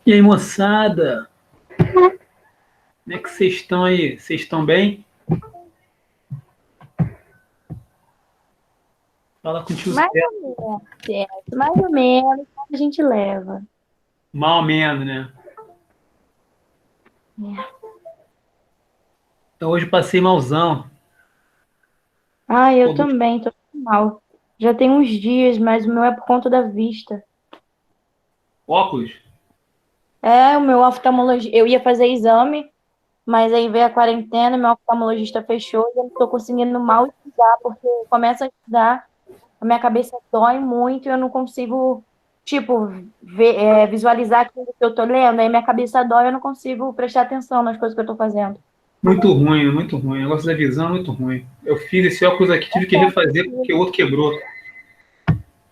E aí, moçada? Como é que vocês estão aí? Vocês estão bem? Fala com o tio Zé. Mais ou menos, certo. Mais ou menos, a gente leva. Mal ou menos, né? É. Então, hoje passei malzão. Ah, eu Pô, também, tô mal. Já tem uns dias, mas o meu é por conta da vista. óculos? É, o meu oftalmologista. Eu ia fazer exame, mas aí veio a quarentena, meu oftalmologista fechou e eu não tô conseguindo mal estudar, porque eu começo a estudar, a minha cabeça dói muito e eu não consigo, tipo, visualizar aquilo que eu tô lendo. Aí minha cabeça dói e eu não consigo prestar atenção nas coisas que eu tô fazendo. Muito ruim, muito ruim. O negócio da visão é muito ruim. Eu fiz esse óculos aqui, tive que refazer porque o outro quebrou.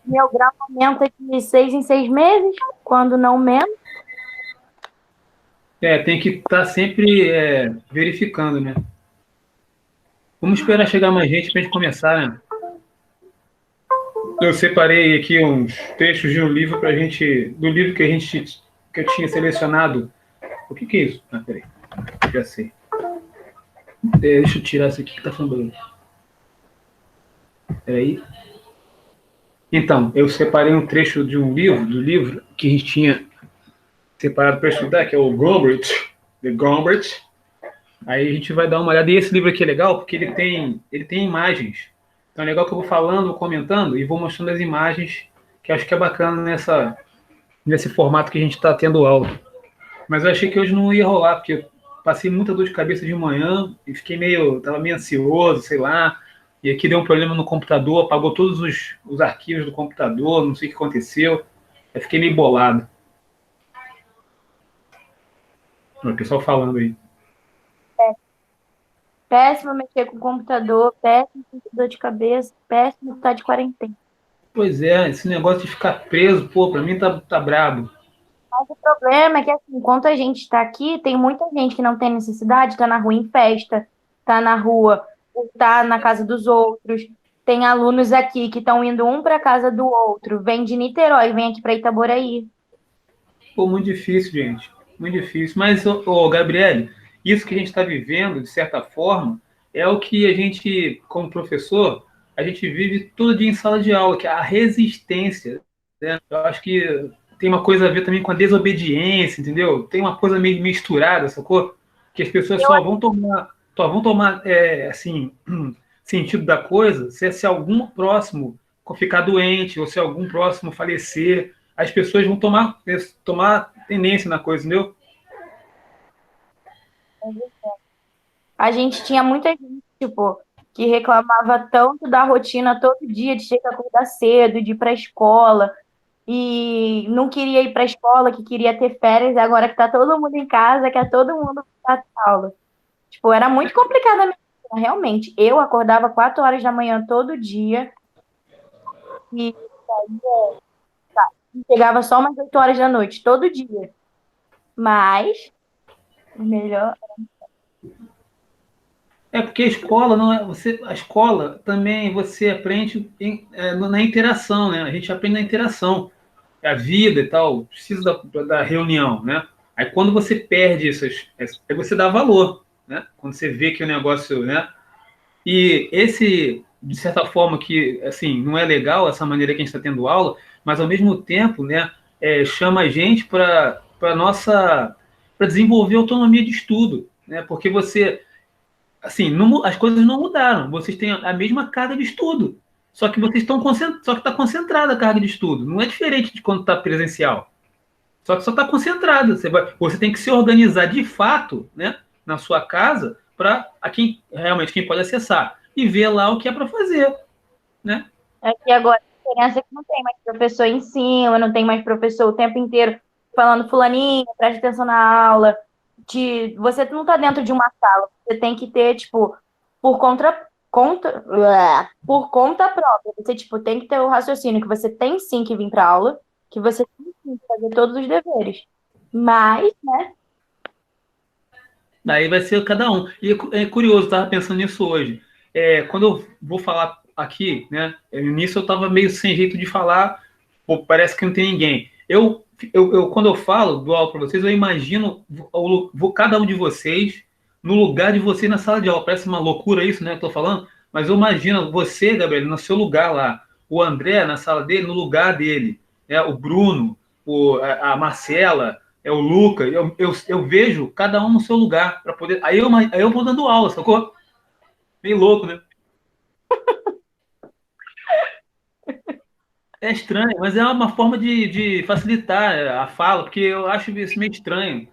Meu grau aumenta de 6 em 6 meses, quando não menos. É, tem que estar sempre verificando, né? Vamos esperar chegar mais gente pra gente começar, né? Eu separei aqui uns trechos de um livro pra gente. Do livro que eu tinha selecionado. O que é isso? Ah, peraí. Já sei. Deixa eu tirar isso aqui que tá falando. Peraí. Então, eu separei um trecho de um livro, do livro que a gente tinha separado para estudar, que é o Gombrich, The Gombrich. Aí a gente vai dar uma olhada. E esse livro aqui é legal porque ele tem imagens. Então é legal que eu vou falando, vou comentando e vou mostrando as imagens, que eu acho que é bacana nesse formato que a gente está tendo aula. Mas eu achei que hoje não ia rolar, porque eu passei muita dor de cabeça de manhã e tava meio ansioso, sei lá. E aqui deu um problema no computador, apagou todos os arquivos do computador, não sei o que aconteceu. Eu fiquei meio bolado. O pessoal falando aí. Péssimo mexer com o computador, péssimo sentir dor de cabeça, péssimo estar de quarentena. Pois é, esse negócio de ficar preso, pô, pra mim tá brabo. Mas o problema é que, assim, enquanto a gente está aqui, tem muita gente que não tem necessidade, está na rua em festa, está na rua, está na casa dos outros. Tem alunos aqui que estão indo um para casa do outro, vem de Niterói, vem aqui para Itaboraí. Pô, muito difícil, gente. Muito difícil. Mas, Gabriele, isso que a gente está vivendo, de certa forma, é o que a gente, como professor, a gente vive todo dia em sala de aula, que é a resistência, né? Eu acho que tem uma coisa a ver também com a desobediência, entendeu? Tem uma coisa meio misturada, sacou? Que as pessoas só vão tomar assim, sentido da coisa se algum próximo ficar doente, ou se algum próximo falecer, as pessoas vão tomar tendência na coisa, entendeu? A gente tinha muita gente, tipo, que reclamava tanto da rotina todo dia, de ter que acordar cedo, de ir para a escola, e não queria ir para a escola, que queria ter férias, e agora que tá todo mundo em casa, quer todo mundo para aula. Tipo, era muito complicado a minha vida, realmente. Eu acordava 4 horas da manhã todo dia e chegava só umas 8 horas da noite, todo dia. Mas, o melhor. É porque a escola não é a escola também você aprende na interação, né? A gente aprende na interação, a vida e tal, precisa da reunião, né? Aí quando você perde aí você dá valor, né? Quando você vê que o negócio, né? E esse, de certa forma, que assim não é legal essa maneira que a gente está tendo aula, mas ao mesmo tempo, né? Chama a gente para nossa para desenvolver autonomia de estudo, né? Porque você assim, as coisas não mudaram. Vocês têm a mesma carga de estudo. Só que vocês estão só que está concentrada a carga de estudo. Não é diferente de quando está presencial. Só que só está concentrada. Você tem que se organizar de fato, né, na sua casa, para quem realmente quem pode acessar e ver lá o que é para fazer, né? É que agora a diferença é que não tem mais professor em cima, não tem mais professor o tempo inteiro falando, fulaninho, preste atenção na aula. Você não está dentro de uma sala, você tem que ter, tipo, por conta própria. Você, tipo, tem que ter o raciocínio que você tem sim que vir para aula, que você tem sim que fazer todos os deveres. Mas, né? Daí vai ser cada um. E é curioso, estava pensando nisso hoje. Quando eu vou falar aqui, né? Nisso eu estava meio sem jeito de falar, pô, parece que não tem ninguém. Quando eu falo, dou aula para vocês, eu imagino cada um de vocês no lugar de vocês na sala de aula. Parece uma loucura isso, né? Que eu estou falando, mas eu imagino você, Gabriel, no seu lugar lá, o André na sala dele, no lugar dele, o Bruno, a Marcela o Lucas, eu vejo cada um no seu lugar para poder. Aí eu vou dando aula, sacou? Meio louco, né? É estranho, mas é uma forma de facilitar a fala, porque eu acho isso meio estranho.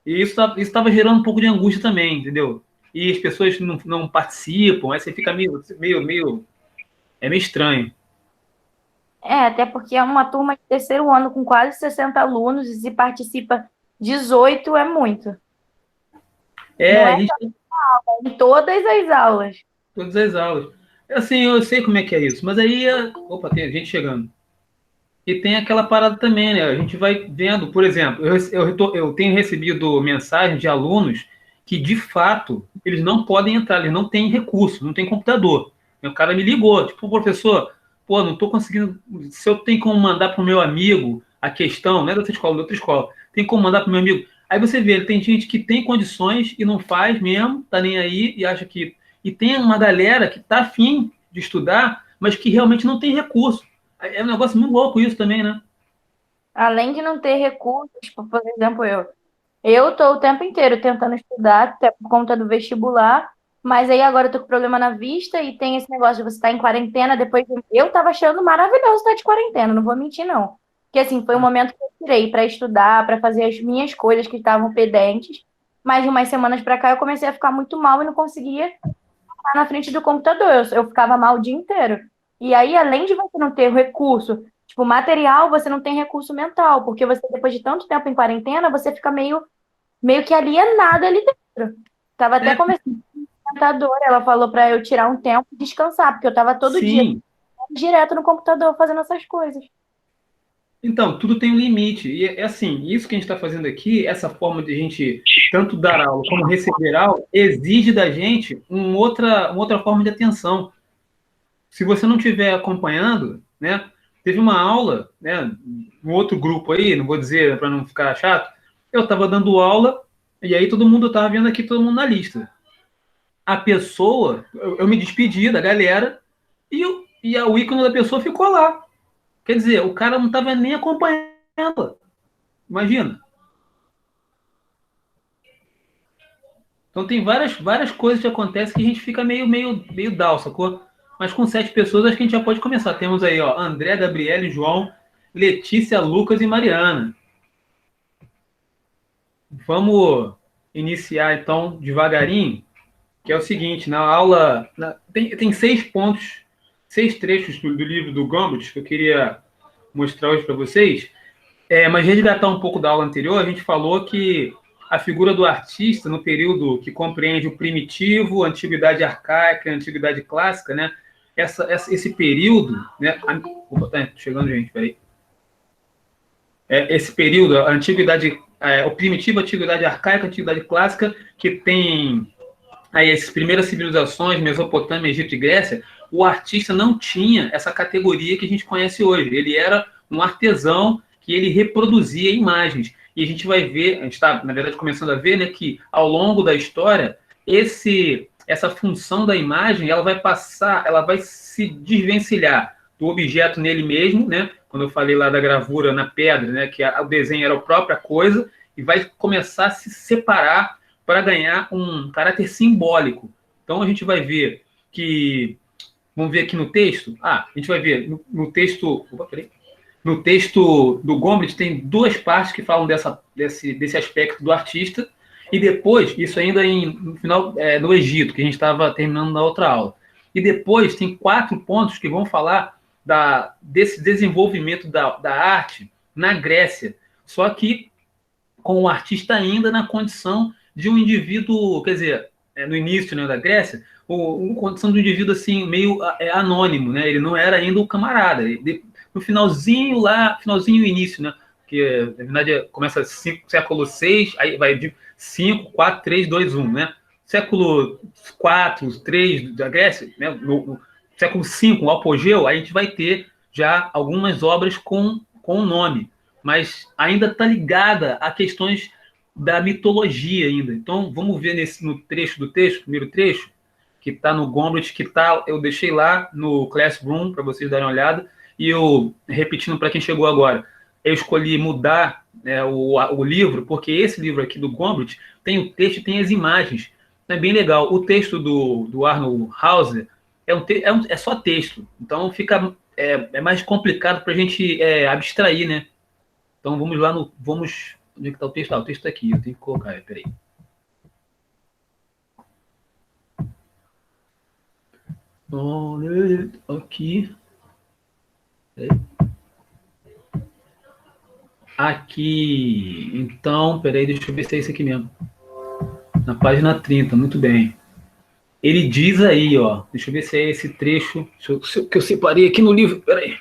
E isso estava gerando um pouco de angústia também, entendeu? E as pessoas não participam, aí você fica meio. É meio estranho. Até porque é uma turma de terceiro ano com quase 60 alunos e se participa 18 é muito. Não A é gente em todas as aulas. todas as aulas. Assim, eu sei como é que é isso, mas aí. Opa, tem gente chegando. E tem aquela parada também, né? A gente vai vendo, por exemplo, eu tenho recebido mensagens de alunos que, de fato, eles não podem entrar, eles não têm recurso, não têm computador. E o cara me ligou, tipo, professor, pô, não estou conseguindo. Se eu tenho como mandar para o meu amigo a questão, não é da outra escola, tem como mandar para o meu amigo. Aí você vê, tem gente que tem condições e não faz mesmo, tá nem aí e acha que. E tem uma galera que tá afim de estudar, mas que realmente não tem recurso. É um negócio muito louco isso também, né? Além de não ter recursos, tipo, por exemplo, eu tô o tempo inteiro tentando estudar, até por conta do vestibular, mas aí agora eu tô com problema na vista e tem esse negócio de você estar em quarentena, depois eu tava achando maravilhoso estar de quarentena, não vou mentir, não. Porque assim, foi um momento que eu tirei para estudar, para fazer as minhas coisas que estavam pendentes, mas de umas semanas para cá eu comecei a ficar muito mal e não conseguia estar na frente do computador, eu ficava mal o dia inteiro. E aí, além de você não ter recurso, tipo, material, você não tem recurso mental, porque você, depois de tanto tempo em quarentena, você fica meio que alienada ali dentro. Tava até É, conversando com a orientadora, ela falou para eu tirar um tempo e descansar, porque eu tava todo dia sim. direto no computador fazendo essas coisas. Então, tudo tem um limite. E é assim, isso que a gente está fazendo aqui, essa forma de a gente tanto dar aula como receber aula, exige da gente uma outra forma de atenção. Se você não estiver acompanhando, né? Teve uma aula, né? Um outro grupo aí, não vou dizer para não ficar chato, eu estava dando aula e aí todo mundo estava vendo aqui todo mundo na lista. A pessoa, eu me despedi da galera e o ícone da pessoa ficou lá. Quer dizer, o cara não estava nem acompanhando. Imagina. Então tem várias coisas que acontecem que a gente fica meio down, sacou? mas com 7 pessoas acho que a gente já pode começar. Temos aí, ó, André, Gabriele, João, Letícia, Lucas e Mariana. Vamos iniciar, então, devagarinho, que é o seguinte, na aula... tem 6 pontos, 6 trechos do livro do Gombrich que eu queria mostrar hoje para vocês, mas resgatar um pouco da aula anterior, a gente falou que a figura do artista, no período que compreende o primitivo, a antiguidade arcaica, a antiguidade clássica, né? Esse período, né? Opa, tá chegando, gente, peraí. Esse período, a antiguidade, o primitivo, a antiguidade arcaica, a antiguidade clássica, que tem aí as primeiras civilizações, Mesopotâmia, Egito e Grécia, o artista não tinha essa categoria que a gente conhece hoje. Ele era um artesão que ele reproduzia imagens. E a gente vai ver, a gente está, na verdade, começando a ver, né, que ao longo da história, essa função da imagem, ela vai se desvencilhar do objeto nele mesmo, né? Quando eu falei lá da gravura na pedra, né, que o desenho era a própria coisa, e vai começar a se separar para ganhar um caráter simbólico. Então a gente vai ver que, vamos ver aqui no texto, a gente vai ver no texto, no texto do Gombrich tem 2 partes que falam desse aspecto do artista, e depois, isso ainda no final, no Egito, que a gente estava terminando na outra aula. E depois tem 4 pontos que vão falar desse desenvolvimento da arte na Grécia, só que com o artista ainda na condição de um indivíduo, quer dizer, no início, né, da Grécia, uma condição de um indivíduo assim, meio anônimo, né? Ele não era ainda o camarada. No finalzinho e início, né? Que na verdade começa século 6, aí vai de 5, 4, 3, 2, 1, né? Século 4, 3 da Grécia, né? No século 5, o apogeu, aí a gente vai ter já algumas obras com o nome, mas ainda está ligada a questões da mitologia ainda. Então, vamos ver no trecho do texto, primeiro trecho, que está no Gombrich, eu deixei lá no Classroom para vocês darem uma olhada, e eu, repetindo para quem chegou agora, eu escolhi mudar o livro, porque esse livro aqui do Gombrich tem o texto e tem as imagens. É bem legal. O texto do Arnold Hauser é só texto, então fica mais complicado para a gente abstrair, né? Então vamos lá onde é que está o texto? O texto está aqui, eu tenho que colocar, peraí. Aqui. Aqui. Então, peraí, deixa eu ver se é isso aqui mesmo. Na página 30, muito bem. Ele diz aí, ó. Deixa eu ver se é esse trecho que eu separei aqui no livro. Peraí.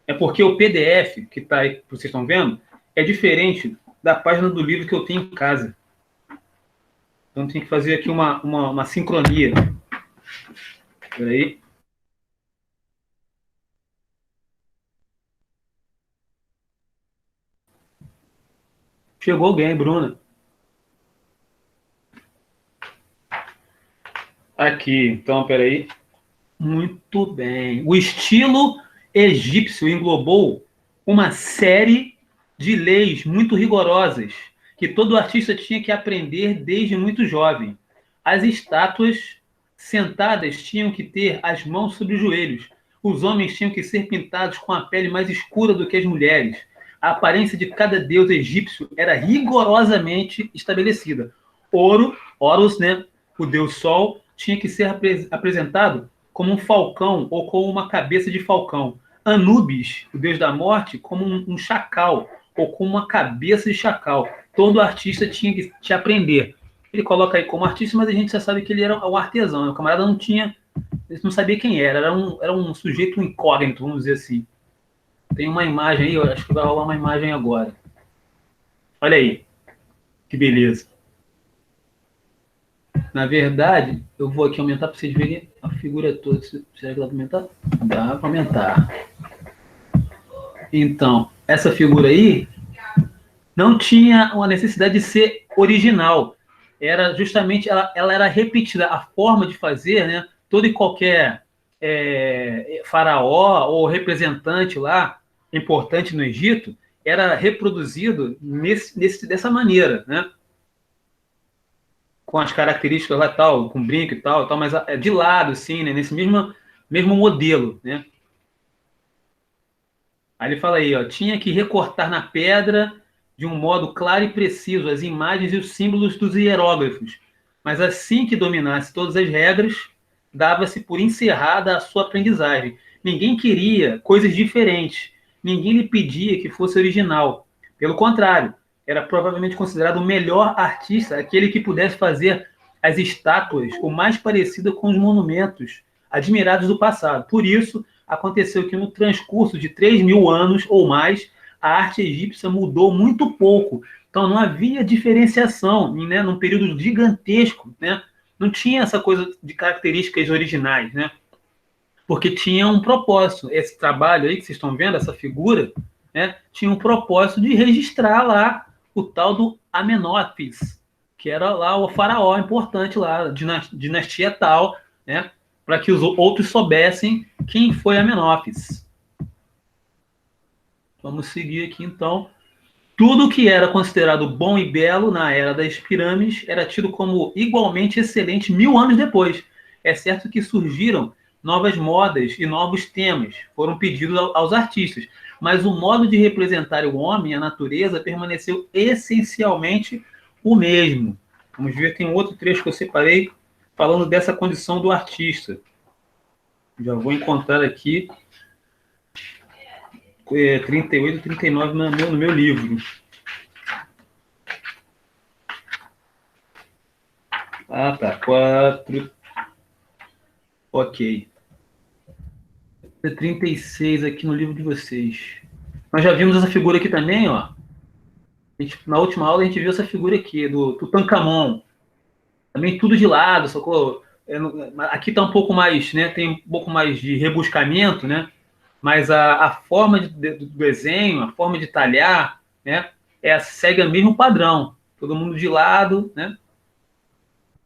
É porque o PDF que está aí, que vocês estão vendo, é diferente da página do livro que eu tenho em casa. Então tem que fazer aqui uma sincronia. Peraí. Chegou alguém, Bruna. Aqui, então, peraí. Muito bem. O estilo egípcio englobou uma série de leis muito rigorosas que todo artista tinha que aprender desde muito jovem. As estátuas sentadas tinham que ter as mãos sobre os joelhos. Os homens tinham que ser pintados com a pele mais escura do que as mulheres. A aparência de cada deus egípcio era rigorosamente estabelecida. Horus, né, o deus Sol, tinha que ser apresentado como um falcão ou como uma cabeça de falcão. Anubis, o deus da morte, como um chacal ou como uma cabeça de chacal. Todo artista tinha que te aprender. Ele coloca aí como artista, mas a gente já sabe que ele era um artesão. O camarada não sabia quem era. Era um sujeito incógnito, vamos dizer assim. Tem uma imagem aí, eu acho que vai rolar uma imagem agora. Olha aí, que beleza. Na verdade, eu vou aqui aumentar para vocês verem a figura toda. Será que dá para aumentar? Dá para aumentar. Então, essa figura aí não tinha uma necessidade de ser original. Era justamente, ela era repetida. A forma de fazer, né? Todo e qualquer faraó ou representante lá, importante no Egito, era reproduzido dessa maneira, né? com as características lá tal, com brinco e tal, mas é de lado, assim, né? Nesse mesmo modelo, né? Aí ele fala aí, ó, tinha que recortar na pedra de um modo claro e preciso as imagens e os símbolos dos hieróglifos. Mas assim que dominasse todas as regras, dava-se por encerrada a sua aprendizagem. Ninguém queria coisas diferentes. Ninguém lhe pedia que fosse original. Pelo contrário, era provavelmente considerado o melhor artista, aquele que pudesse fazer as estátuas o mais parecida com os monumentos admirados do passado. Por isso, aconteceu que no transcurso de 3.000 anos ou mais, a arte egípcia mudou muito pouco. Então não havia diferenciação, né, num período gigantesco, né? Não tinha essa coisa de características originais, né? Porque tinha um propósito. Esse trabalho aí que vocês estão vendo, essa figura, né, tinha um propósito de registrar lá o tal do Amenófis, que era lá o faraó importante lá, dinastia tal, né? Para que os outros soubessem quem foi Amenófis. Vamos seguir aqui, então. Tudo que era considerado bom e belo na era das pirâmides era tido como igualmente excelente 1.000 anos depois. É certo que surgiram novas modas e novos temas, foram pedidos aos artistas, mas o modo de representar o homem, a natureza, permaneceu essencialmente o mesmo. Vamos ver, tem um outro trecho que eu separei falando dessa condição do artista. Já vou encontrar aqui 38 e 39 no meu livro. Ah, tá. 4. Ok. 36 aqui no livro de vocês. Nós já vimos essa figura aqui também, ó. Na última aula a gente viu essa figura aqui, do Tutankhamon. Também tudo de lado, sacou? Aqui está um pouco mais, né? Tem um pouco mais de rebuscamento, né? Mas a forma do desenho, a forma de talhar, né? Segue o mesmo padrão. Todo mundo de lado, né?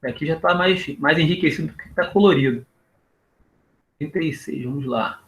Aqui já está mais enriquecido porque está colorido. 36, vamos lá.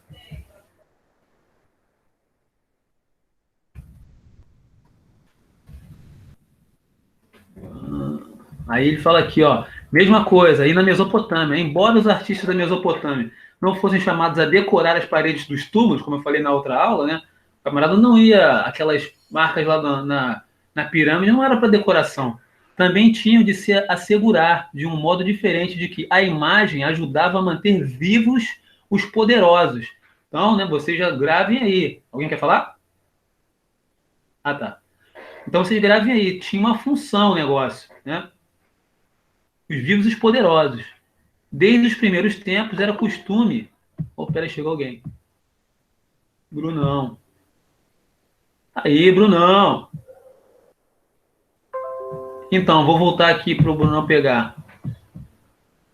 Aí ele fala aqui, ó, mesma coisa, aí na Mesopotâmia, embora os artistas da Mesopotâmia não fossem chamados a decorar as paredes dos túmulos, como eu falei na outra aula, né? O camarada não ia, aquelas marcas lá na pirâmide não era para decoração. Também tinham de se assegurar de um modo diferente de que a imagem ajudava a manter vivos os poderosos. Então, né, vocês já gravem aí. Alguém quer falar? Ah, tá. Então vocês gravem aí. Tinha uma função o negócio, né? Os vivos e os poderosos. Desde os primeiros tempos era costume. Oh, peraí, chegou alguém. Brunão. Aí, Brunão. Então, vou voltar aqui para o Brunão pegar.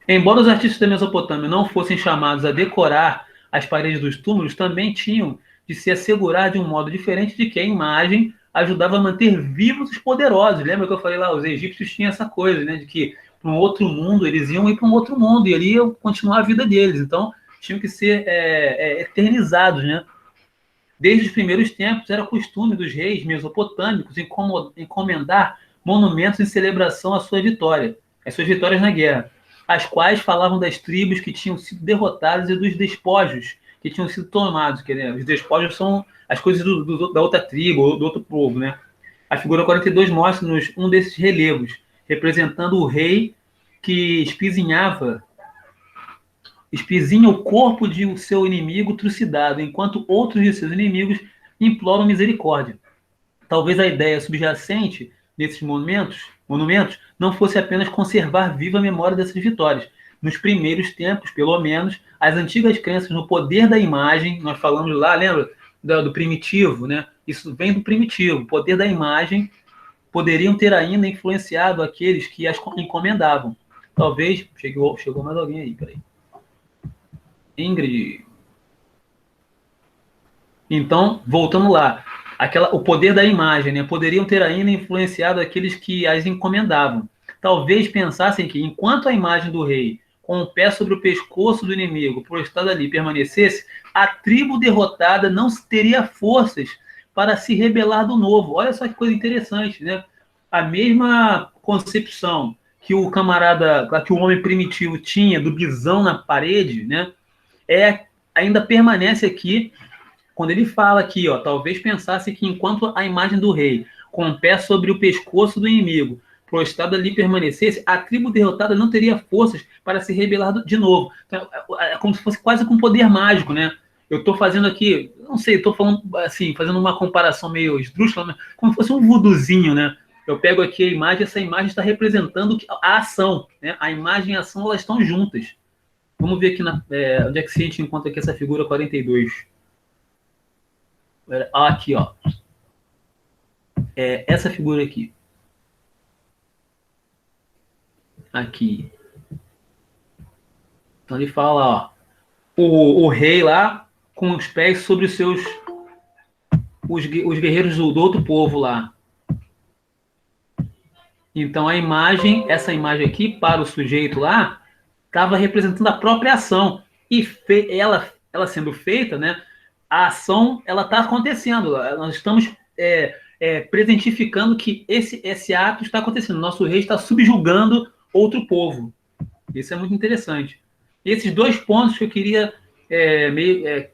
Embora os artistas da Mesopotâmia não fossem chamados a decorar as paredes dos túmulos, também tinham de se assegurar de um modo diferente de que a imagem ajudava a manter vivos os poderosos. Lembra que eu falei lá, os egípcios tinham essa coisa, né, de que para um outro mundo, eles iam ir para um outro mundo, e ali iam continuar a vida deles. Então, tinham que ser eternizados, né? Desde os primeiros tempos, era costume dos reis mesopotâmicos encomendar monumentos em celebração à sua vitória, às suas vitórias na guerra, as quais falavam das tribos que tinham sido derrotadas e dos despojos que tinham sido tomados. Que, né, os despojos são as coisas da outra tribo ou do outro povo, né? A figura 42 mostra-nos um desses relevos, representando o rei que espizinha o corpo de o seu inimigo trucidado, enquanto outros de seus inimigos imploram misericórdia. Talvez a ideia subjacente desses monumentos não fosse apenas conservar viva a memória dessas vitórias. Nos primeiros tempos, pelo menos, as antigas crenças no poder da imagem, nós falamos lá, lembra? Do primitivo, né? Isso vem do primitivo. O poder da imagem poderiam ter ainda influenciado aqueles que as encomendavam. Talvez... Chegou mais alguém aí, peraí. Ingrid. Então, voltando lá. O poder da imagem, né? Poderiam ter ainda influenciado aqueles que as encomendavam. Talvez pensassem que, enquanto a imagem do rei, com o pé sobre o pescoço do inimigo, prostrado ali, permanecesse, a tribo derrotada não teria forças para se rebelar do novo. Olha só que coisa interessante, né? A mesma concepção que o camarada, que o homem primitivo tinha do bisão na parede, né? Ainda permanece aqui quando ele fala aqui, ó, talvez pensasse que enquanto a imagem do rei, com o pé sobre o pescoço do inimigo, prostrado ali permanecesse, a tribo derrotada não teria forças para se rebelar de novo. Então, é como se fosse quase com poder mágico, né? Eu estou fazendo aqui, não sei, estou falando assim, fazendo uma comparação meio esdrúxula, como se fosse um vuduzinho, né? Eu pego aqui a imagem, essa imagem está representando a ação, né? A imagem e a ação, elas estão juntas. Vamos ver aqui onde é que a gente encontra aqui essa figura 42. Aqui, ó. Essa figura aqui. Aqui. Então ele fala, ó, o rei lá com os pés sobre os guerreiros do outro povo lá. Então a imagem, essa imagem aqui para o sujeito lá, estava representando a própria ação. E ela sendo feita, né? A ação ela está acontecendo. Nós estamos presentificando que esse ato está acontecendo. Nosso rei está subjugando outro povo. Isso é muito interessante. E esses dois pontos que eu queria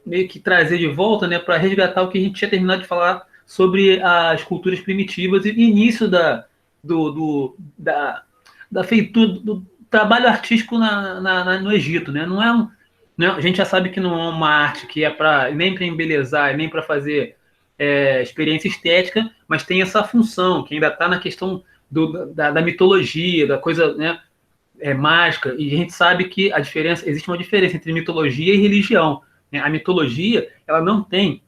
meio que trazer de volta, né, para resgatar o que a gente tinha terminado de falar sobre as culturas primitivas e início do feitura do trabalho artístico no Egito, né? A gente já sabe que não é uma arte que é nem para embelezar, nem para fazer experiência estética, mas tem essa função que ainda está na questão da mitologia, da coisa, né, mágica. E a gente sabe que existe uma diferença entre mitologia e religião, né? A mitologia, ela não tem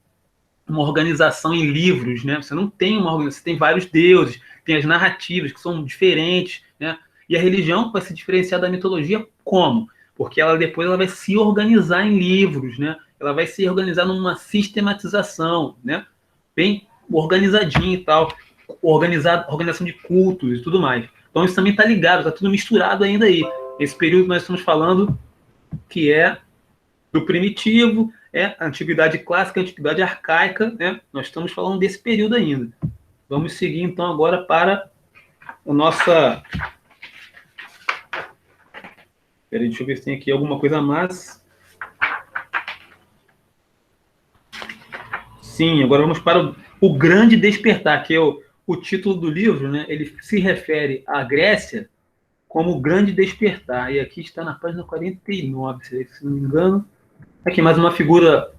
uma organização em livros, né? Você não tem uma organização, você tem vários deuses, tem as narrativas que são diferentes, né? E a religião vai se diferenciar da mitologia como? Porque depois ela vai se organizar em livros, né? Ela vai se organizar numa sistematização, né? Bem organizadinho e tal, organização de cultos e tudo mais. Então isso também está ligado, está tudo misturado ainda aí. Esse período que nós estamos falando, que é do primitivo, a antiguidade clássica, a antiguidade arcaica, né? Nós estamos falando desse período ainda. Vamos seguir então agora para a nossa... Peraí, deixa eu ver se tem aqui alguma coisa a mais. Sim, agora vamos para o Grande Despertar, que é o título do livro, né? Ele se refere à Grécia como o Grande Despertar. E aqui está na página 49, se não me engano. Aqui mais uma figura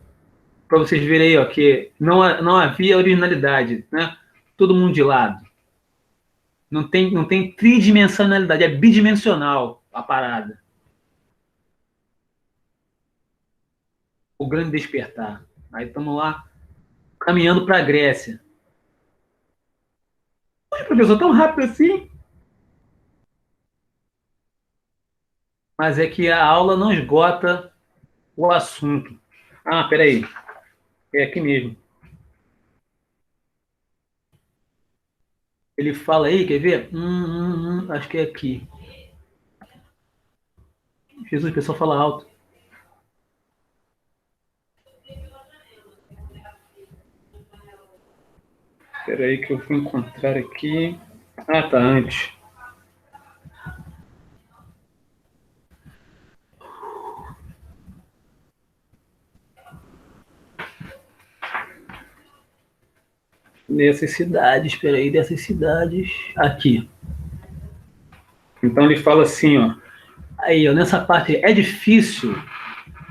para vocês verem aí, ó, que não havia originalidade, né? Todo mundo de lado. Não tem tridimensionalidade, é bidimensional a parada. O Grande Despertar. Aí estamos lá caminhando para a Grécia. Poxa, professor, tão rápido assim? Mas é que a aula não esgota o assunto. Ah, peraí. É aqui mesmo. Ele fala aí, quer ver? Acho que é aqui. Jesus, o pessoal fala alto. Espera aí que eu vou encontrar aqui. Ah, tá, antes. Dessas cidades, espera aí, dessas cidades. Aqui. Então ele fala assim, ó. Aí, ó, nessa parte, é difícil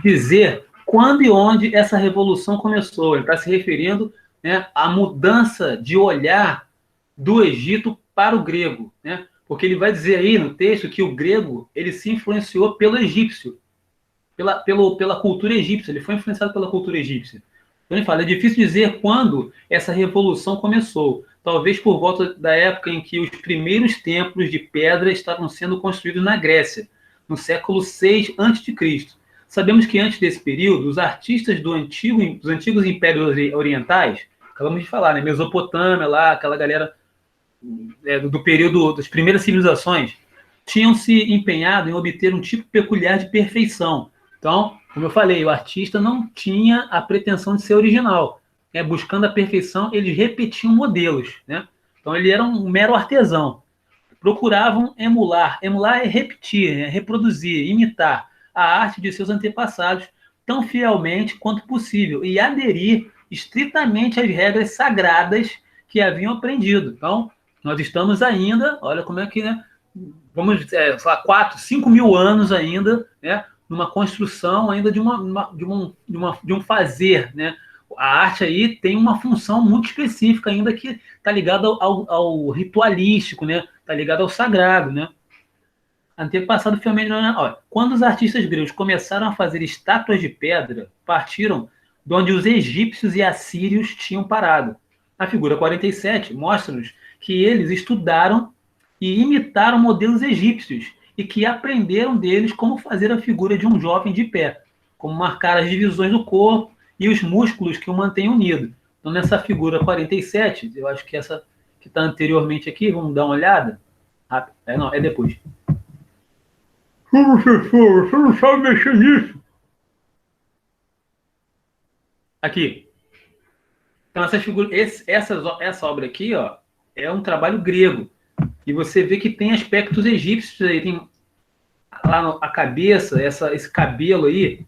dizer quando e onde essa revolução começou. Ele está se referindo, né, à mudança de olhar do Egito para o grego, né? Porque ele vai dizer aí no texto que o grego ele se influenciou pelo egípcio, pela cultura egípcia, ele foi influenciado pela cultura egípcia. Então ele fala, é difícil dizer quando essa revolução começou, talvez por volta da época em que os primeiros templos de pedra estavam sendo construídos na Grécia, no século VI a.C. Sabemos que antes desse período, os artistas dos antigos impérios orientais, acabamos de falar, né, Mesopotâmia, lá, aquela galera do período das primeiras civilizações, tinham se empenhado em obter um tipo peculiar de perfeição. Então, como eu falei, o artista não tinha a pretensão de ser original. Né? Buscando a perfeição, eles repetiam modelos. Né? Então, ele era um mero artesão. procuravam emular. Emular é repetir, é reproduzir, imitar a arte de seus antepassados tão fielmente quanto possível e aderir estritamente às regras sagradas que haviam aprendido. Então, nós estamos ainda, olha como é que, né, vamos falar 4, 5 mil anos ainda, né, numa construção ainda de um fazer, né? A arte aí tem uma função muito específica ainda que está ligada ao ritualístico, né? Está ligada ao sagrado, né? Antepassado fielmente, olha, quando os artistas gregos começaram a fazer estátuas de pedra, partiram de onde os egípcios e assírios tinham parado. A figura 47 mostra-nos que eles estudaram e imitaram modelos egípcios e que aprenderam deles como fazer a figura de um jovem de pé, como marcar as divisões do corpo e os músculos que o mantêm unido. Então, nessa figura 47, eu acho que essa que está anteriormente aqui, vamos dar uma olhada? Não, é depois. Professor, você não sabe mexer nisso. Aqui. Então, essa obra aqui, ó, é um trabalho grego. E você vê que tem aspectos egípcios aí. Tem lá a cabeça, esse cabelo aí.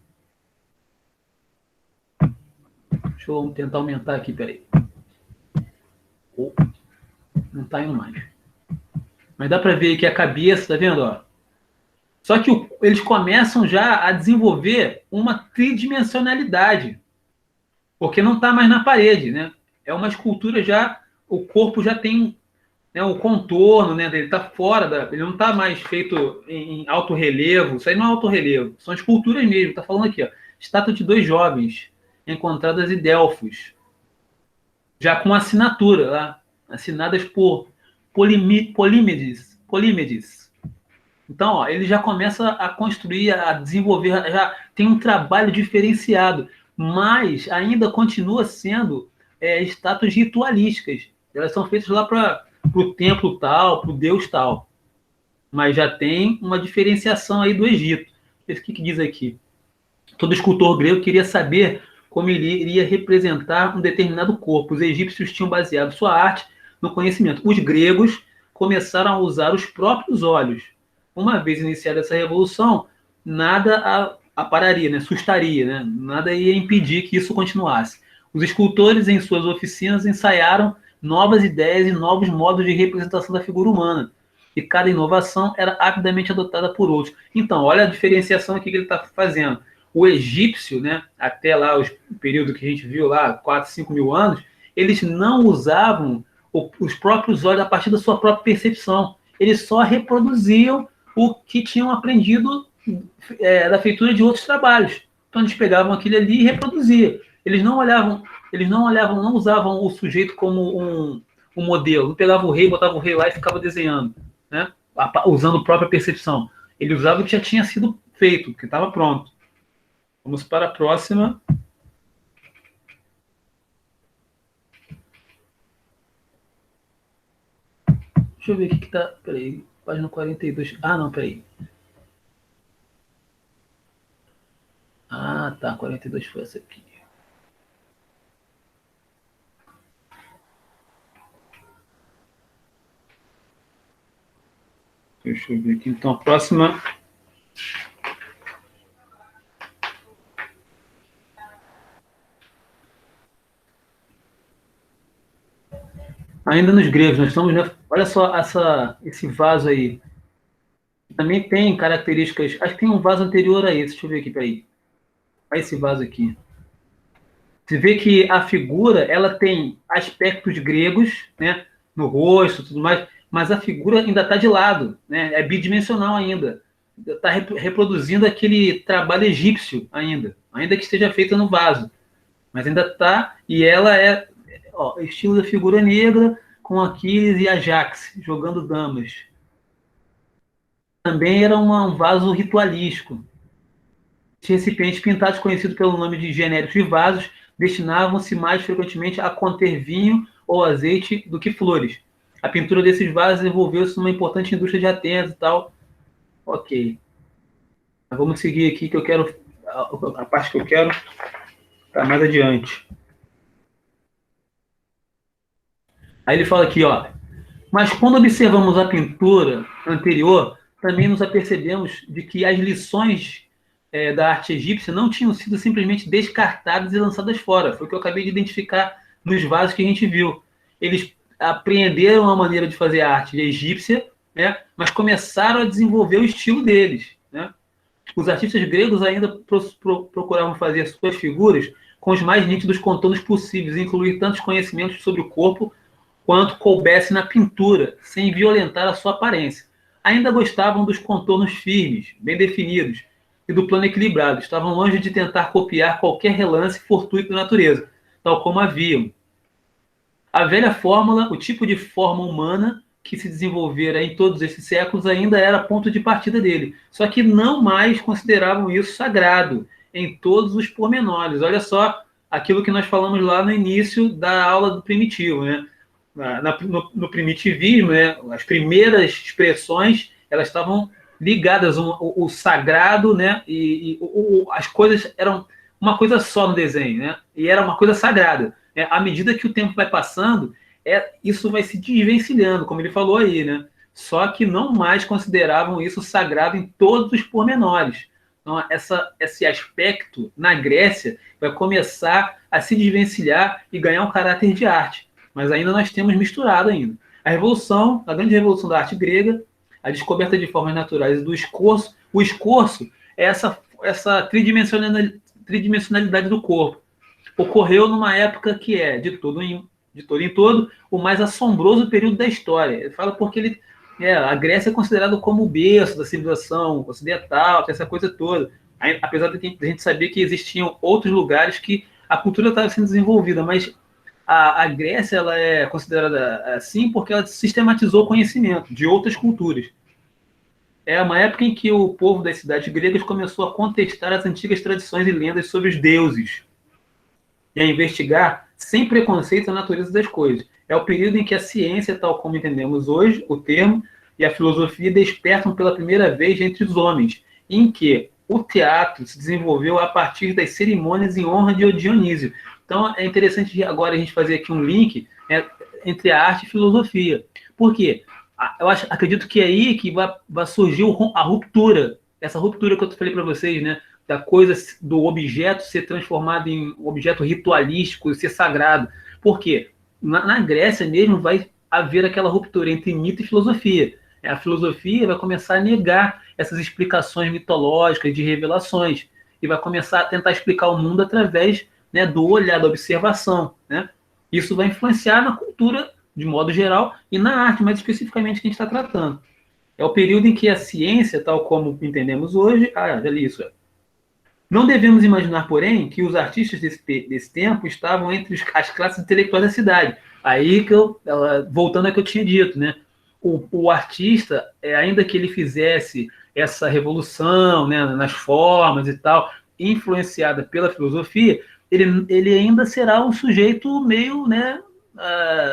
Deixa eu tentar aumentar aqui, peraí. Oh, não está indo mais. Mas dá para ver que a cabeça, tá vendo? Ó? Só que eles começam já a desenvolver uma tridimensionalidade. Porque não está mais na parede, né? É uma escultura já, o corpo já tem, né, o contorno, né? Ele está fora, ele não está mais feito em alto relevo. Isso aí não é alto relevo, são esculturas mesmo. Está falando aqui, ó, estátua de 2 jovens encontradas em Delfos, já com assinatura lá, assinadas por Polímedes. Então, ó, ele já começa a construir, a desenvolver, já tem um trabalho diferenciado, mas ainda continua sendo estátuas ritualísticas. Elas são feitas lá para o templo tal, para o deus tal. Mas já tem uma diferenciação aí do Egito. O que diz aqui? Todo escultor grego queria saber como ele iria representar um determinado corpo. Os egípcios tinham baseado sua arte no conhecimento. Os gregos começaram a usar os próprios olhos. Uma vez iniciada essa revolução, nada a pararia, né? Sustaria, né? Nada ia impedir que isso continuasse. Os escultores, em suas oficinas, ensaiaram novas ideias e novos modos de representação da figura humana. E cada inovação era rapidamente adotada por outros. Então, olha a diferenciação aqui que ele está fazendo. O egípcio, né, até lá o período que a gente viu lá, 4, 5 mil anos, eles não usavam os próprios olhos a partir da sua própria percepção. Eles só reproduziam o que tinham aprendido da feitura de outros trabalhos. Então eles pegavam aquilo ali e reproduziam. Eles não usavam o sujeito como um modelo. Não pegavam o rei, botavam o rei lá e ficava desenhando, né? Usando a própria percepção. Ele usava o que já tinha sido feito, que estava pronto. Vamos para a próxima. Deixa eu ver o que está. Peraí, página 42. Ah, não, peraí. Ah, tá. 42 foi essa aqui. Deixa eu ver aqui. Então, a próxima. Ainda nos gregos, nós estamos, né? Olha só esse vaso aí. Também tem características. Acho que tem um vaso anterior a esse. Deixa eu ver aqui, peraí. Olha esse vaso aqui. Você vê que a figura ela tem aspectos gregos, né? No rosto, tudo mais, mas a figura ainda está de lado, né? É bidimensional ainda. Está reproduzindo aquele trabalho egípcio ainda que esteja feita no vaso, mas ainda está. E ela é estilo da figura negra com Aquiles e Ajax jogando damas. Também era um vaso ritualístico. Os recipientes pintados, conhecidos pelo nome de genéricos de vasos, destinavam-se mais frequentemente a conter vinho ou azeite do que flores. A pintura desses vasos desenvolveu-se numa importante indústria de Atenas e tal. Ok. Mas vamos seguir aqui que eu quero. A parte que eu quero está mais adiante. Aí ele fala aqui, ó. Mas quando observamos a pintura anterior, também nos apercebemos de que as lições da arte egípcia não tinham sido simplesmente descartadas e lançadas fora. Foi o que eu acabei de identificar nos vasos que a gente viu. Eles apreenderam a maneira de fazer a arte egípcia, né, mas começaram a desenvolver o estilo deles. Né? Os artistas gregos ainda procuravam fazer suas figuras com os mais nítidos contornos possíveis, incluir tantos conhecimentos sobre o corpo quanto coubesse na pintura, sem violentar a sua aparência. Ainda gostavam dos contornos firmes, bem definidos, e do plano equilibrado. Estavam longe de tentar copiar qualquer relance fortuito da natureza, tal como haviam. A velha fórmula, o tipo de forma humana que se desenvolvera em todos esses séculos, ainda era ponto de partida dele. Só que não mais consideravam isso sagrado, em todos os pormenores. Olha só aquilo que nós falamos lá no início da aula do primitivo, né? No primitivismo, né, as primeiras expressões elas estavam ligadas o sagrado, né, as coisas eram uma coisa só no desenho, né, e era uma coisa sagrada. Né, à medida que o tempo vai passando, isso vai se desvencilhando, como ele falou aí, né, só que não mais consideravam isso sagrado em todos os pormenores. Então, esse aspecto na Grécia vai começar a se desvencilhar e ganhar um caráter de arte. Mas ainda nós temos misturado ainda. A grande revolução da arte grega, a descoberta de formas naturais do escorço. O escorço é essa tridimensionalidade do corpo. Ocorreu numa época que é, de todo em todo, o mais assombroso período da história. Ele fala porque a Grécia é considerada como o berço da civilização ocidental, essa coisa toda. Apesar de a gente saber que existiam outros lugares que a cultura estava sendo desenvolvida, mas a Grécia ela é considerada assim porque ela sistematizou o conhecimento de outras culturas. É uma época em que o povo das cidades gregas começou a contestar as antigas tradições e lendas sobre os deuses e a investigar sem preconceito a natureza das coisas. É o período em que a ciência, tal como entendemos hoje, o termo, e a filosofia despertam pela primeira vez entre os homens, em que o teatro se desenvolveu a partir das cerimônias em honra de Dionísio. Então, é interessante agora a gente fazer aqui um link entre a arte e a filosofia. Por quê? Acredito que é aí que vai surgir a ruptura. Essa ruptura que eu falei para vocês, né? Da coisa, do objeto ser transformado em um objeto ritualístico, ser sagrado. Por quê? Na Grécia mesmo vai haver aquela ruptura entre mito e filosofia. A filosofia vai começar a negar essas explicações mitológicas de revelações e vai começar a tentar explicar o mundo através, né, do olhar, da observação. Né? Isso vai influenciar na cultura, de modo geral, e na arte, mais especificamente, que a gente está tratando. É o período em que a ciência, tal como entendemos hoje... já li isso. Não devemos imaginar, porém, que os artistas desse tempo estavam entre as classes intelectuais da cidade. Aí voltando ao que eu tinha dito, né? O artista, ainda que ele fizesse essa revolução, né, nas formas e tal, influenciada pela filosofia, ele ainda será um sujeito meio, né,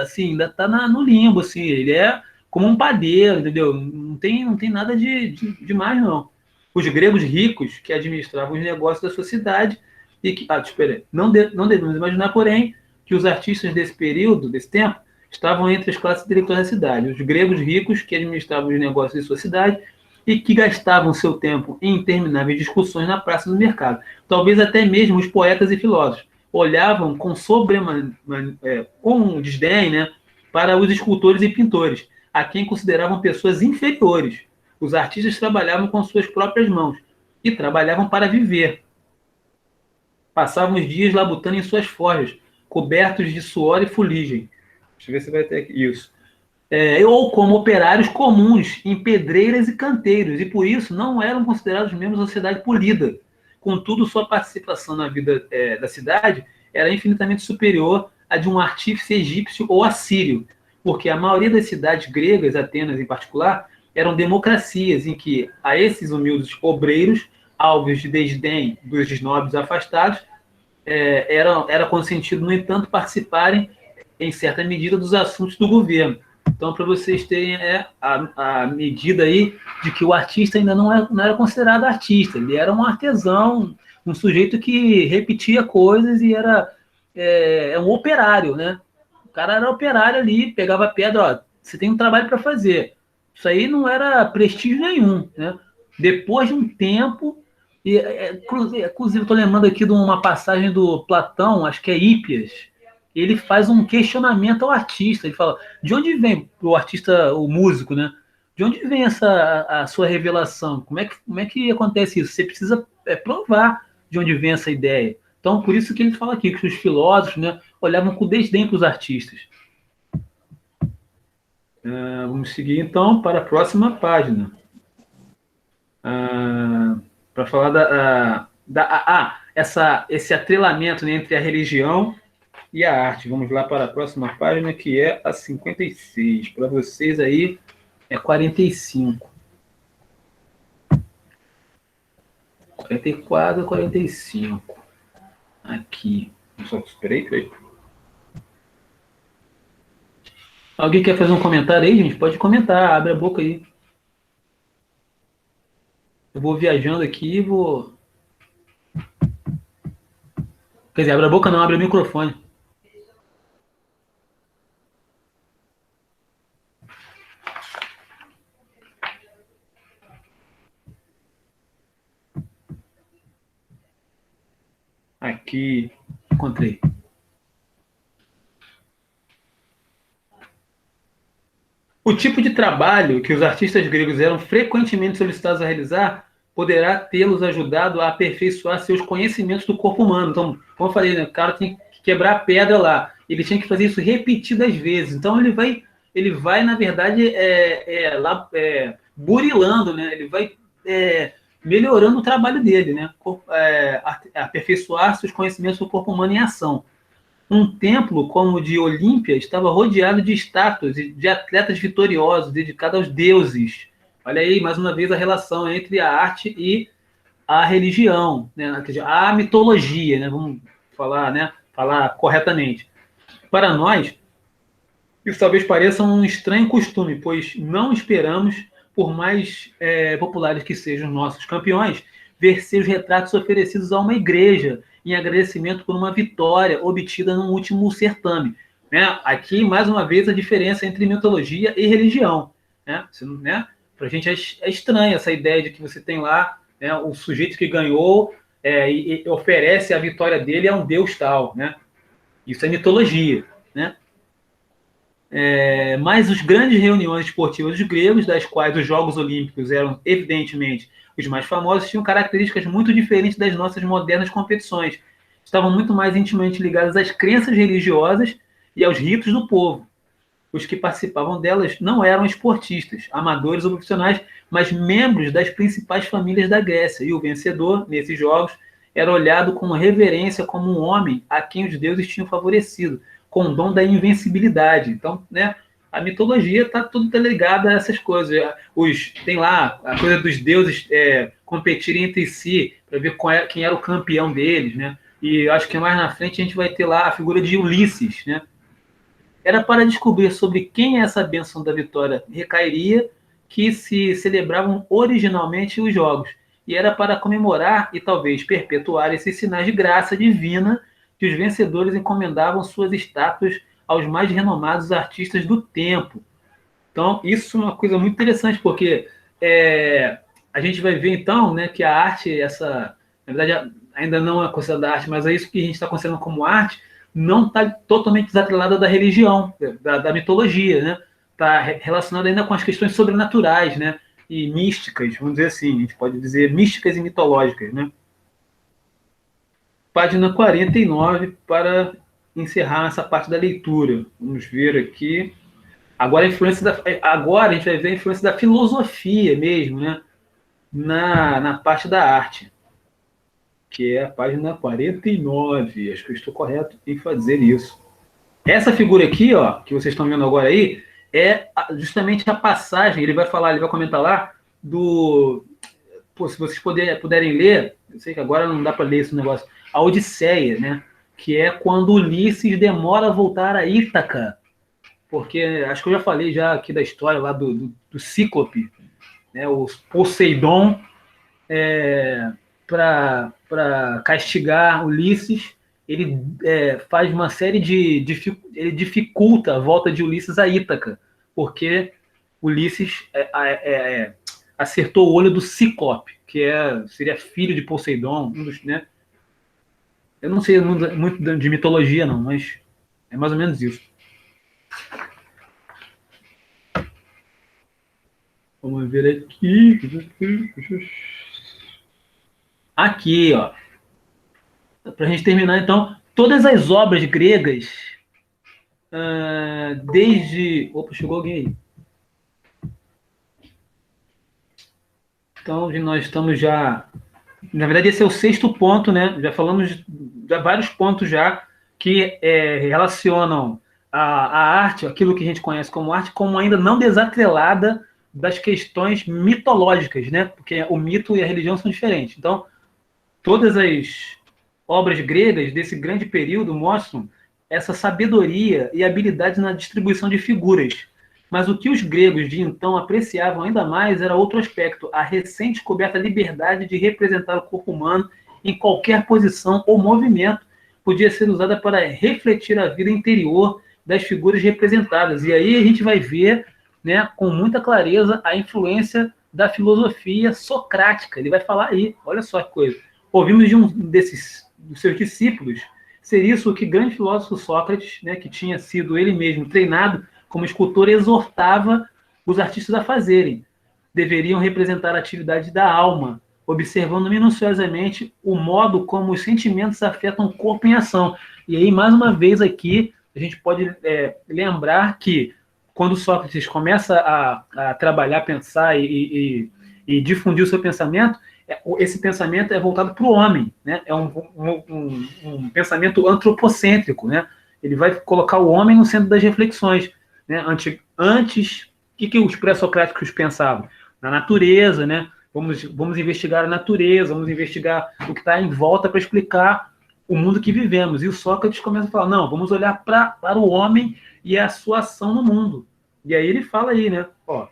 assim, ainda está no limbo, assim, ele é como um padeiro, entendeu? Não tem nada de mais, não. Os gregos ricos que administravam os negócios da sociedade e que, não devemos imaginar, porém, que os artistas desse período, desse tempo, estavam entre as classes intelectuais da cidade. Os gregos ricos que administravam os negócios de sua cidade e que gastavam seu tempo em intermináveis discussões na praça do mercado. Talvez até mesmo os poetas e filósofos olhavam com desdém, né, para os escultores e pintores, a quem consideravam pessoas inferiores. Os artistas trabalhavam com suas próprias mãos e trabalhavam para viver. Passavam os dias labutando em suas forjas, cobertos de suor e fuligem. Deixa eu ver se vai ter aqui isso. Ou como operários comuns em pedreiras e canteiros, e por isso não eram considerados membros da sociedade polida. Contudo, sua participação na vida da cidade era infinitamente superior à de um artífice egípcio ou assírio, porque a maioria das cidades gregas, Atenas em particular, eram democracias em que a esses humildes obreiros, alvos de desdém dos nobres afastados, era consentido, no entanto, participarem, em certa medida, dos assuntos do governo. Então, para vocês terem a medida aí de que o artista ainda não era considerado artista, ele era um artesão, um sujeito que repetia coisas e era um operário, né? O cara era operário ali, pegava pedra, você tem um trabalho para fazer. Isso aí não era prestígio nenhum, né? Depois de um tempo, inclusive estou lembrando aqui de uma passagem do Platão, acho que é Hípias, ele faz um questionamento ao artista, ele fala, de onde vem o artista, o músico, né? De onde vem a sua revelação? Como é que acontece isso? Você precisa provar de onde vem essa ideia. Então, por isso que ele fala aqui, que os filósofos, né, olhavam com desdém para os artistas. Vamos seguir, então, para a próxima página. Para falar esse atrelamento, né, entre a religião e a arte. Vamos lá para a próxima página, que é a 56. Para vocês aí, é 45. 44, 45. Aqui. Peraí. Alguém quer fazer um comentário aí, gente? Pode comentar, abre a boca aí. Eu vou viajando aqui e vou... Quer dizer, abre a boca não, abre o microfone. Aqui, encontrei. O tipo de trabalho que os artistas gregos eram frequentemente solicitados a realizar poderá tê-los ajudado a aperfeiçoar seus conhecimentos do corpo humano. Então, como eu falei, né, o cara tinha que quebrar a pedra lá. Ele tinha que fazer isso repetidas vezes. Então, ele vai na verdade, burilando, né? Ele vai melhorando o trabalho dele, né? Aperfeiçoar seus conhecimentos do corpo humano em ação. Um templo como o de Olímpia estava rodeado de estátuas e de atletas vitoriosos dedicados aos deuses. Olha aí, mais uma vez, a relação entre a arte e a religião, né? A mitologia, né? Vamos falar corretamente. Para nós, isso talvez pareça um estranho costume, pois não esperamos, por mais populares que sejam os nossos campeões, ver seus retratos oferecidos a uma igreja em agradecimento por uma vitória obtida no último certame. Né? Aqui, mais uma vez, a diferença entre mitologia e religião. Né? Para a gente é estranha essa ideia de que você tem lá, né, o sujeito que ganhou e oferece a vitória dele a um deus tal. Né? Isso é mitologia. Né? Mas as grandes reuniões esportivas dos gregos, das quais os Jogos Olímpicos eram, evidentemente, os mais famosos, tinham características muito diferentes das nossas modernas competições. Estavam muito mais intimamente ligadas às crenças religiosas e aos ritos do povo. Os que participavam delas não eram esportistas, amadores ou profissionais, mas membros das principais famílias da Grécia. E o vencedor, nesses jogos, era olhado com reverência como um homem a quem os deuses tinham favorecido, com o dom da invencibilidade. Então, né, a mitologia está tudo ligada a essas coisas. Tem lá a coisa dos deuses competirem entre si para ver quem era o campeão deles, né? E acho que mais na frente a gente vai ter lá a figura de Ulisses, né? Era para descobrir sobre quem essa bênção da vitória recairia que se celebravam originalmente os jogos. E era para comemorar e talvez perpetuar esses sinais de graça divina que os vencedores encomendavam suas estátuas aos mais renomados artistas do tempo. Então, isso é uma coisa muito interessante, porque a gente vai ver, então, né, que a arte, na verdade, ainda não é considerada arte, mas é isso que a gente está considerando como arte, não está totalmente desatrelada da religião, da mitologia, né? Está relacionada ainda com as questões sobrenaturais, né? E místicas, vamos dizer assim, a gente pode dizer místicas e mitológicas, né? Página 49, para encerrar essa parte da leitura. Vamos ver aqui. Agora a gente vai ver a influência da filosofia mesmo, né? Na parte da arte, que é a página 49. Acho que eu estou correto em fazer isso. Essa figura aqui, ó, que vocês estão vendo agora aí, é justamente a passagem, ele vai comentar lá, se vocês puderem ler, eu sei que agora não dá para ler esse negócio, a Odisseia, né? Que é quando Ulisses demora a voltar a Ítaca, porque acho que eu já falei já aqui da história lá do Cíclope, né? O Poseidon, para castigar Ulisses, ele faz uma série ele dificulta a volta de Ulisses a Ítaca, porque Ulisses acertou o olho do Cíclope, que seria filho de Poseidon, um dos, né? Eu não sei muito de mitologia, não, mas é mais ou menos isso. Vamos ver aqui. Aqui, ó. Para a gente terminar, então, todas as obras gregas, desde... Opa, chegou alguém aí. Então, nós estamos já... Na verdade, esse é o 6º ponto, né? Já falamos de vários pontos já que relacionam a arte, aquilo que a gente conhece como arte, como ainda não desatrelada das questões mitológicas, né? Porque o mito e a religião são diferentes. Então, todas as obras gregas desse grande período mostram essa sabedoria e habilidade na distribuição de figuras. Mas o que os gregos de então apreciavam ainda mais era outro aspecto, a recém-descoberta liberdade de representar o corpo humano em qualquer posição ou movimento podia ser usada para refletir a vida interior das figuras representadas. E aí a gente vai ver, né, com muita clareza a influência da filosofia socrática. Ele vai falar aí, olha só que coisa. Ouvimos de um dos seus discípulos ser isso o que grande filósofo Sócrates, né, que tinha sido ele mesmo treinado como escultor, exortava os artistas a fazerem. Deveriam representar a atividade da alma, observando minuciosamente o modo como os sentimentos afetam o corpo em ação. E aí, mais uma vez aqui, a gente pode lembrar que quando Sócrates começa a trabalhar, pensar e difundir o seu pensamento, esse pensamento é voltado para o homem, né? É um pensamento antropocêntrico, né? Ele vai colocar o homem no centro das reflexões, né? Antes, o que os pré-socráticos pensavam? Na natureza, né? Vamos investigar a natureza, vamos investigar o que está em volta para explicar o mundo que vivemos. E o Sócrates começa a falar, não, vamos olhar para o homem e a sua ação no mundo. E aí ele fala aí, né? Ó,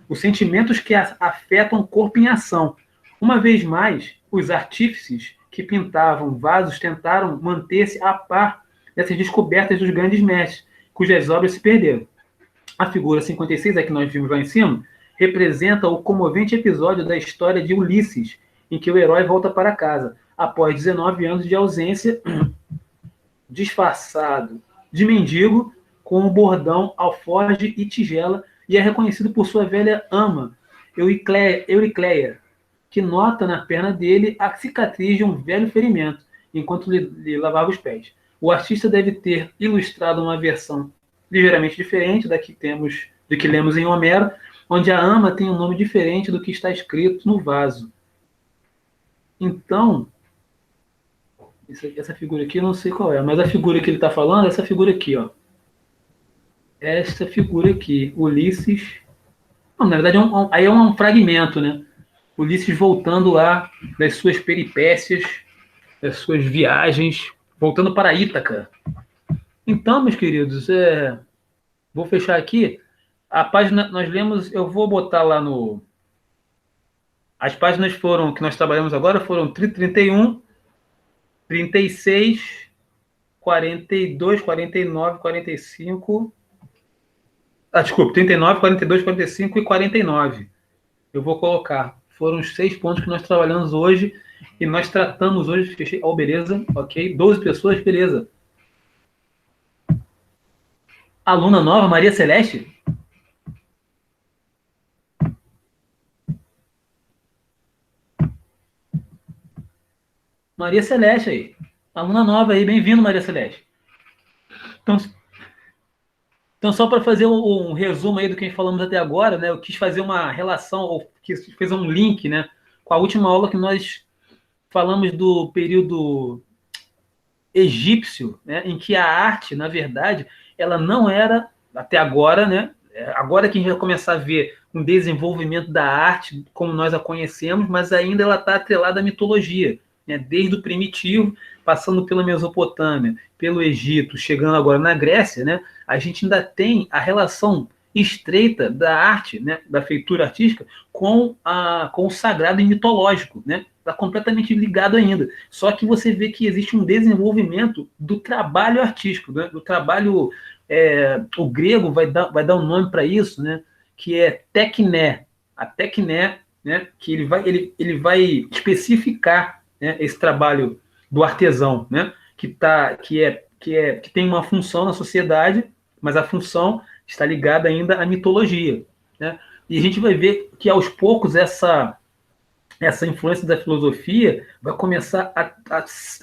os sentimentos que afetam o corpo em ação. Uma vez mais, os artífices que pintavam vasos tentaram manter-se a par dessas descobertas dos grandes mestres, cujas obras se perderam. A figura 56, que nós vimos lá em cima, representa o comovente episódio da história de Ulisses, em que o herói volta para casa, após 19 anos de ausência, disfarçado de mendigo, com um bordão, alforge e tigela, e é reconhecido por sua velha ama, Euricleia, que nota na perna dele a cicatriz de um velho ferimento, enquanto lhe lavava os pés. O artista deve ter ilustrado uma versão ligeiramente diferente do que lemos em Homero, onde a ama tem um nome diferente do que está escrito no vaso. Então, essa figura aqui eu não sei qual é, mas a figura que ele está falando é essa figura aqui, ó. Essa figura aqui, Ulisses. Não, na verdade, aí é um fragmento, né? Ulisses voltando lá das suas peripécias, das suas viagens, voltando para Ítaca. Então, meus queridos, vou fechar aqui. A página nós lemos, eu vou botar lá no. As páginas que nós trabalhamos agora foram 31, 36, 42, 49, 45. Desculpa, 39, 42, 45 e 49. Eu vou colocar. Foram os 6 pontos que nós trabalhamos hoje e nós tratamos hoje. Fechei. Oh, beleza, ok. 12 pessoas, beleza. Aluna nova, Maria Celeste? Maria Celeste aí. Aluna nova aí, bem-vindo, Maria Celeste. Então, só para fazer um resumo aí do que falamos até agora, né? Eu quis fazer uma relação, ou quis fazer um link, né, com a última aula que nós falamos do período egípcio, né, em que a arte, na verdade, ela não era, até agora, né? Agora que a gente vai começar a ver um desenvolvimento da arte como nós a conhecemos, mas ainda ela está atrelada à mitologia, né? Desde o primitivo, passando pela Mesopotâmia, pelo Egito, chegando agora na Grécia, né? A gente ainda tem a relação estreita da arte, né, da feitura artística, com o sagrado e mitológico, né? Está completamente ligado ainda. Só que você vê que existe um desenvolvimento do trabalho artístico, né? Do trabalho o grego vai dar um nome para isso, né? Que é tekné. A tekné, né? Que ele vai especificar, né, esse trabalho do artesão, né? Que tem uma função na sociedade, mas a função está ligada ainda à mitologia, né? E a gente vai ver que aos poucos essa influência da filosofia vai começar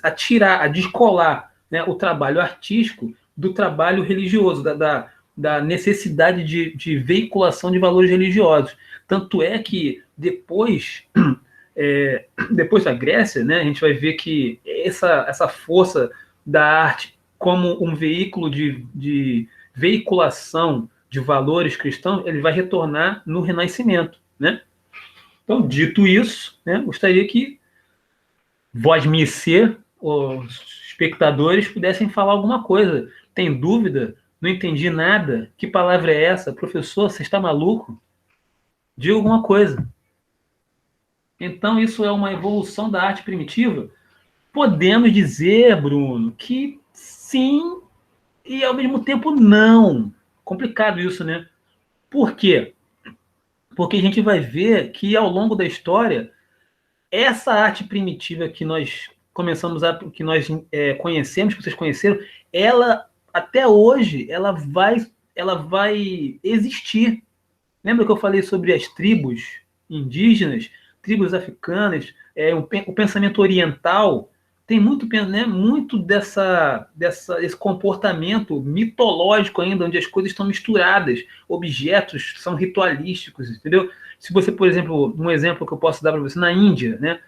a tirar, a descolar, né, o trabalho artístico do trabalho religioso, da necessidade de veiculação de valores religiosos. Tanto é que depois da Grécia, né, a gente vai ver que essa força da arte como um veículo de veiculação de valores cristãos, ele vai retornar no Renascimento, né? Então, dito isso, né, gostaria que vós, missê, os espectadores, pudessem falar alguma coisa. Tem dúvida? Não entendi nada? Que palavra é essa? Professor, você está maluco? Diga alguma coisa. Então, isso é uma evolução da arte primitiva? Podemos dizer, Bruno, que sim e ao mesmo tempo não. Complicado isso, né? Por quê? Porque a gente vai ver que ao longo da história essa arte primitiva que nós conhecemos, que vocês conheceram, ela até hoje ela vai existir. Lembra que eu falei sobre as tribos indígenas, tribos africanas, o pensamento oriental tem muito, né, muito desse comportamento mitológico ainda, onde as coisas estão misturadas, objetos são ritualísticos, entendeu? Se você, por exemplo, um exemplo que eu posso dar para você, na Índia, né?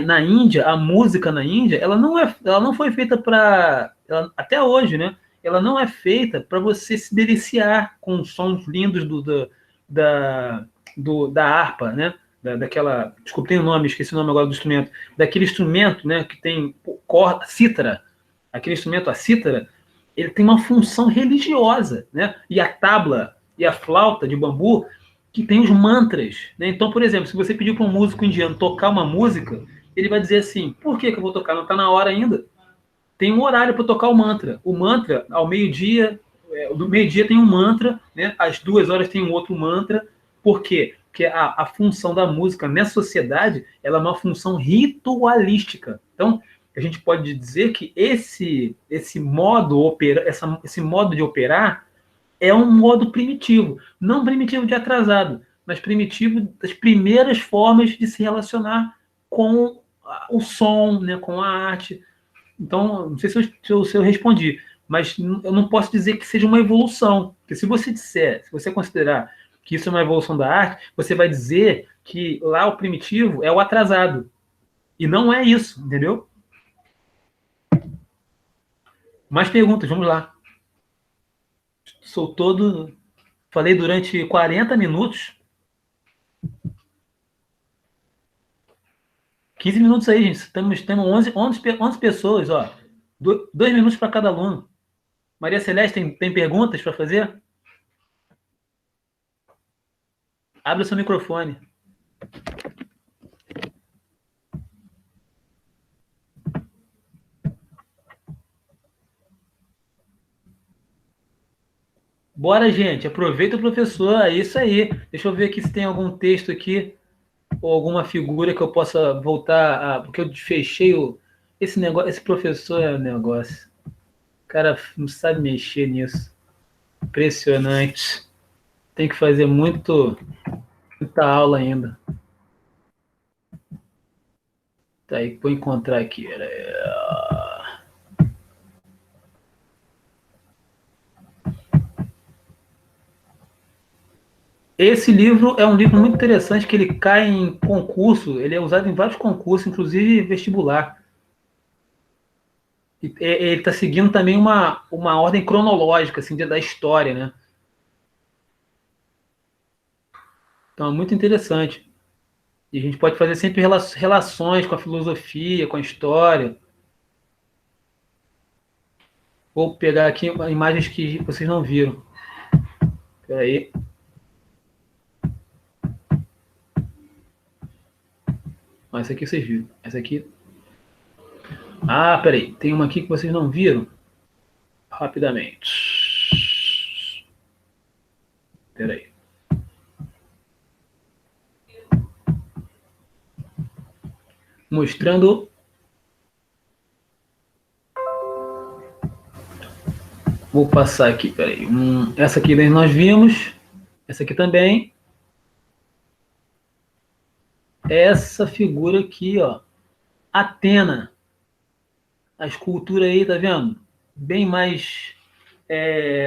Na Índia, a música na Índia, ela não foi feita para, até hoje, né? Ela não é feita para você se deliciar com os sons lindos da, da harpa, né? Daquela, desculpa, tem o nome, esqueci o nome agora do instrumento, daquele instrumento, né? Que tem corda, cítara, aquele instrumento, a cítara, ele tem uma função religiosa, né? E a tabla e a flauta de bambu que tem os mantras, né? Então, por exemplo, se você pedir para um músico indiano tocar uma música, ele vai dizer assim: por que eu vou tocar? Não está na hora ainda. Tem um horário para tocar o mantra. O mantra, ao meio-dia, do meio-dia tem um mantra, né? Às 2 horas tem um outro mantra. Por quê? Porque a função da música nessa sociedade ela é uma função ritualística. Então, a gente pode dizer que esse modo de operar é um modo primitivo, não primitivo de atrasado, mas primitivo das primeiras formas de se relacionar com o som, né, com a arte. Então, não sei se eu respondi, mas eu não posso dizer que seja uma evolução, porque se você considerar que isso é uma evolução da arte, você vai dizer que lá o primitivo é o atrasado, e não é isso, entendeu? Mais perguntas, vamos lá. Sou todo Falei durante 40 minutos. 15 minutos aí, gente. Temos 11 pessoas, ó. 2 minutos para cada aluno. Maria Celeste, tem perguntas para fazer? Abre o seu microfone. Bora, gente. Aproveita o professor. É isso aí. Deixa eu ver aqui se tem algum texto aqui ou alguma figura que eu possa voltar a... Porque eu fechei esse negócio. Esse professor é um negócio. O cara não sabe mexer nisso. Impressionante. Tem que fazer muita aula ainda. Tá aí, vou encontrar aqui. Esse livro é um livro muito interessante, que ele cai em concurso, ele é usado em vários concursos, inclusive vestibular. Ele está seguindo também uma ordem cronológica assim, da história, né? Então é muito interessante. E a gente pode fazer sempre relações com a filosofia, com a história. Vou pegar aqui imagens que vocês não viram. Espera aí. Essa aqui vocês viram. Essa aqui. Ah, peraí. Tem uma aqui que vocês não viram. Rapidamente. mostrando. Vou passar aqui, peraí. Essa aqui nós vimos. Essa aqui também. Essa figura aqui, ó. Atena. A escultura aí, tá vendo? Bem mais.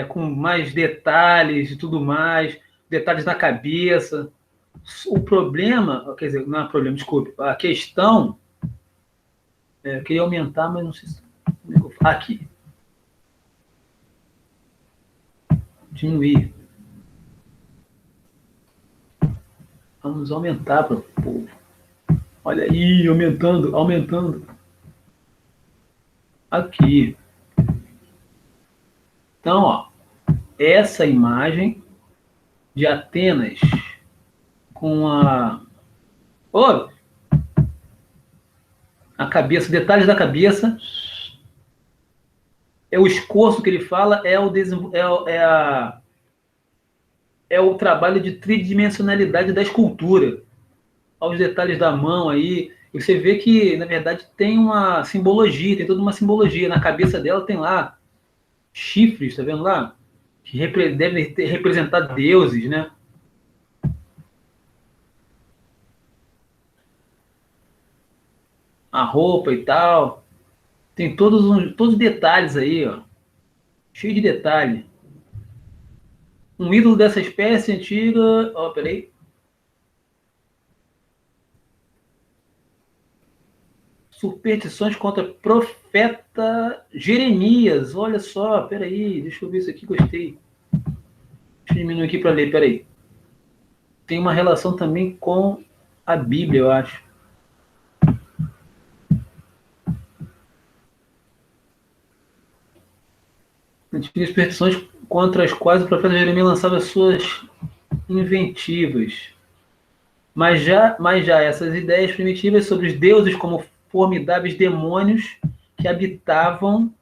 Com mais detalhes e tudo mais. Detalhes na cabeça. O problema, quer dizer, não é problema, desculpe. A questão. Eu queria aumentar, mas não sei se. Aqui. Diminuir. Vamos aumentar para o povo. Olha aí, aumentando, aumentando. Aqui. Então, ó, essa imagem de Atenas com a cabeça, detalhes da cabeça, é o esforço que ele fala, é o trabalho de tridimensionalidade da escultura. Aos detalhes da mão aí, e você vê que, na verdade, tem uma simbologia, tem toda uma simbologia. Na cabeça dela tem lá chifres, tá vendo lá? Que devem representar deuses, né? A roupa e tal. Tem todos os detalhes aí, ó. Cheio de detalhe. Um ídolo dessa espécie antiga. Ó, peraí. Superstições contra profeta Jeremias. Olha só, peraí. Deixa eu ver isso aqui, gostei. Deixa eu diminuir aqui para ler, peraí. Tem uma relação também com a Bíblia, eu acho. Antigas superstições contra as quais o profeta Jeremias lançava suas inventivas. Mas já essas ideias primitivas sobre os deuses como formidáveis demônios que habitavam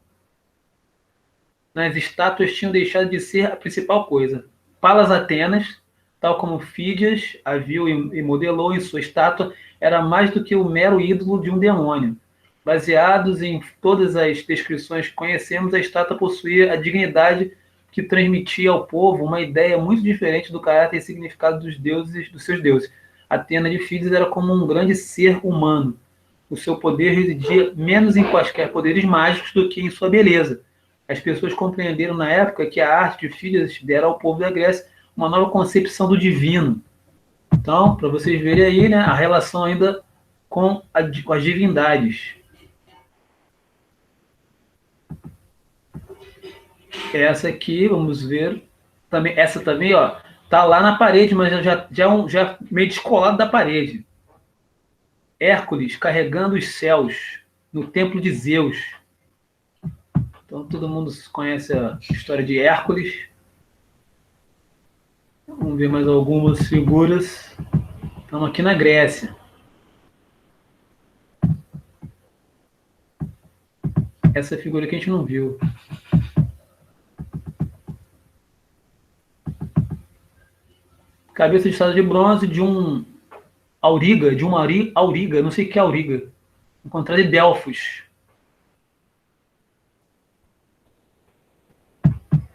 nas estátuas tinham deixado de ser a principal coisa. Palas Atenas, tal como Fídias a viu e modelou em sua estátua, era mais do que o mero ídolo de um demônio. Baseados em todas as descrições que conhecemos, a estátua possuía a dignidade que transmitia ao povo uma ideia muito diferente do caráter e significado dos seus deuses. Atena de Fídias era como um grande ser humano. O seu poder residia menos em quaisquer poderes mágicos do que em sua beleza. As pessoas compreenderam na época que a arte de Fídias dera ao povo da Grécia uma nova concepção do divino. Então, para vocês verem aí, né, a relação ainda com as divindades. Essa aqui, vamos ver. Também, essa também, ó, tá lá na parede, mas já meio descolado da parede. Hércules carregando os céus no templo de Zeus. Então todo mundo conhece a história de Hércules. Vamos ver mais algumas figuras. Estamos aqui na Grécia. Essa figura aqui a gente não viu. Cabeça de estátua de bronze de um auriga, auriga, não sei o que é auriga. Encontrado em Delfos.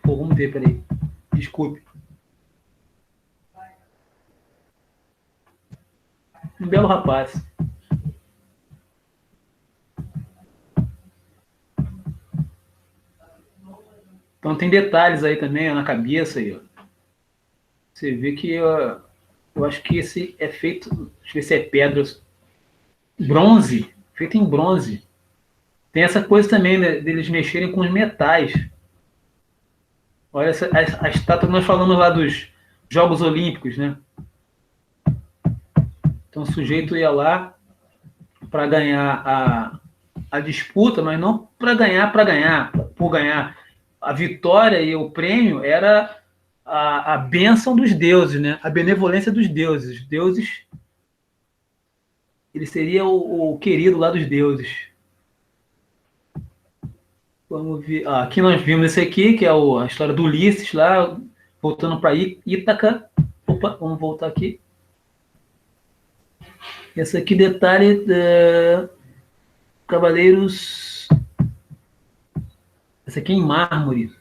Pô, vamos ver, peraí. Desculpe. Um belo rapaz. Então tem detalhes aí também, ó, na cabeça aí, ó. Você vê que eu acho que esse é feito, deixa eu ver se é pedra, bronze, feito em bronze. Tem essa coisa também, né, deles mexerem com os metais. Olha a estátua que nós falamos lá dos Jogos Olímpicos, né? Então o sujeito ia lá para ganhar a disputa, mas não para ganhar, por ganhar. A vitória e o prêmio era a bênção dos deuses, né? A benevolência dos deuses. Os deuses, ele seria o querido lá dos deuses. Vamos ver. Aqui nós vimos esse aqui, que é a história do Ulisses lá, voltando para Ítaca. Opa, vamos voltar aqui. Esse aqui, detalhe, Cavaleiros. Esse aqui é em mármore.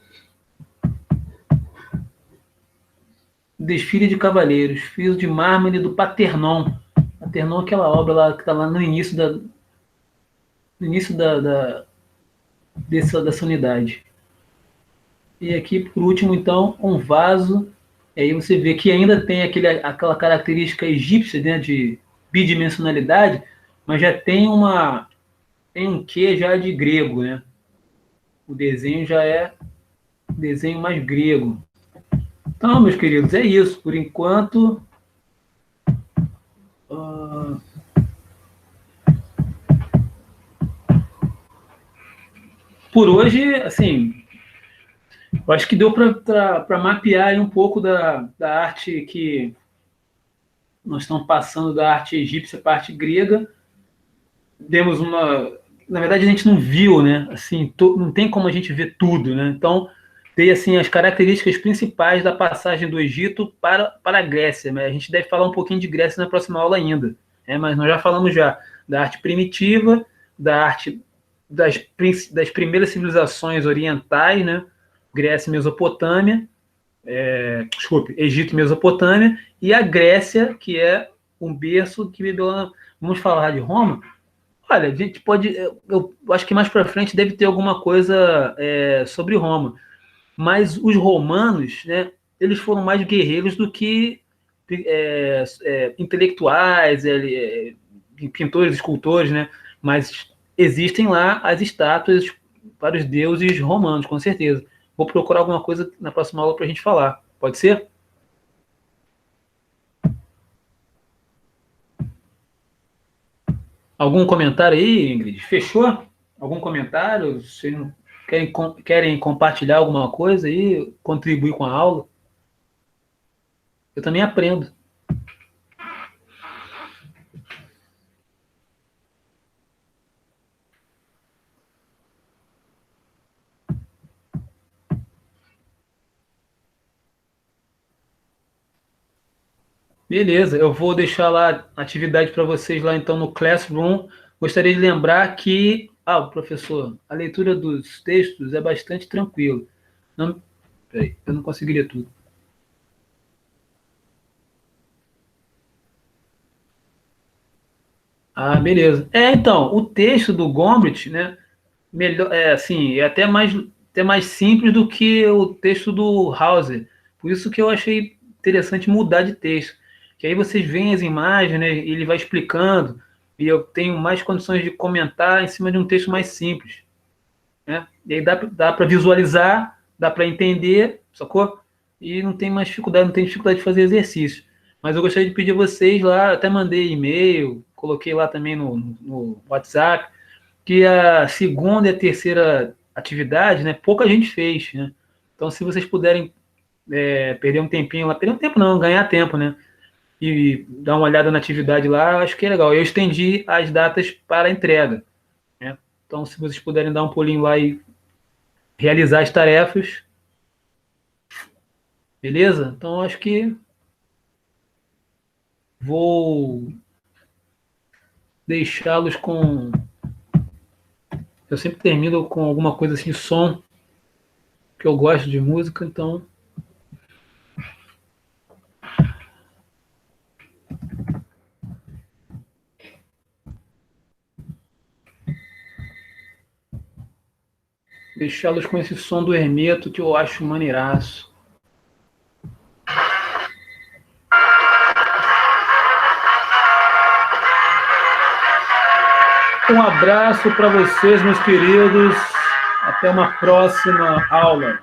Desfile de Cavaleiros. Fios de mármore do Paternon. Paternon é aquela obra lá que está lá no início dessa unidade. E aqui, por último, então, um vaso. E aí você vê que ainda tem aquela característica egípcia, né, de bidimensionalidade, mas já tem um quê já de grego, né? O desenho já é desenho mais grego. Então, meus queridos, é isso. Por enquanto, por hoje, assim, eu acho que deu para mapear aí um pouco da arte que nós estamos passando, da arte egípcia para a arte grega. Demos uma. Na verdade, a gente não viu, né? Assim, não tem como a gente ver tudo, né? Então, tem assim as características principais da passagem do Egito para a Grécia. Né? A gente deve falar um pouquinho de Grécia na próxima aula ainda, né? Mas nós já falamos já da arte primitiva, da arte das primeiras civilizações orientais, né? Grécia e Mesopotâmia, desculpe, Egito e Mesopotâmia, e a Grécia, que é um berço que viveu lá. Vamos falar de Roma? Olha, a gente pode. Eu acho que mais para frente deve ter alguma coisa sobre Roma. Mas os romanos, né, eles foram mais guerreiros do que intelectuais, pintores, escultores, né? Mas existem lá as estátuas para os deuses romanos, com certeza. Vou procurar alguma coisa na próxima aula para a gente falar. Pode ser? Algum comentário aí, Ingrid? Fechou? Algum comentário? Vocês não querem compartilhar alguma coisa aí? Contribuir com a aula? Eu também aprendo. Beleza, eu vou deixar lá a atividade para vocês lá então no Classroom. Gostaria de lembrar que, professor, a leitura dos textos é bastante tranquilo. Não, peraí, eu não conseguiria tudo. Ah, beleza. Então, o texto do Gombrich, né, melhor, assim, é até mais simples do que o texto do Hauser. Por isso que eu achei interessante mudar de texto. Que aí vocês veem as imagens, né, e ele vai explicando, e eu tenho mais condições de comentar em cima de um texto mais simples, né? E aí dá para visualizar, dá para entender, sacou? E não tem mais dificuldade, não tem dificuldade de fazer exercício. Mas eu gostaria de pedir a vocês lá, até mandei e-mail, coloquei lá também no WhatsApp, que a segunda e a terceira atividade, né, pouca gente fez, né? Então, se vocês puderem perder um tempinho lá, perder um tempo não, ganhar tempo, né? E dar uma olhada na atividade lá, acho que é legal. Eu estendi as datas para a entrega, né? Então, se vocês puderem dar um pulinho lá e realizar as tarefas, beleza? Então, acho que vou deixá-los com. Eu sempre termino com alguma coisa assim, som, que eu gosto de música, então. Deixá-los com esse som do Hermeto que eu acho maneiraço. Um abraço para vocês, meus queridos. Até uma próxima aula.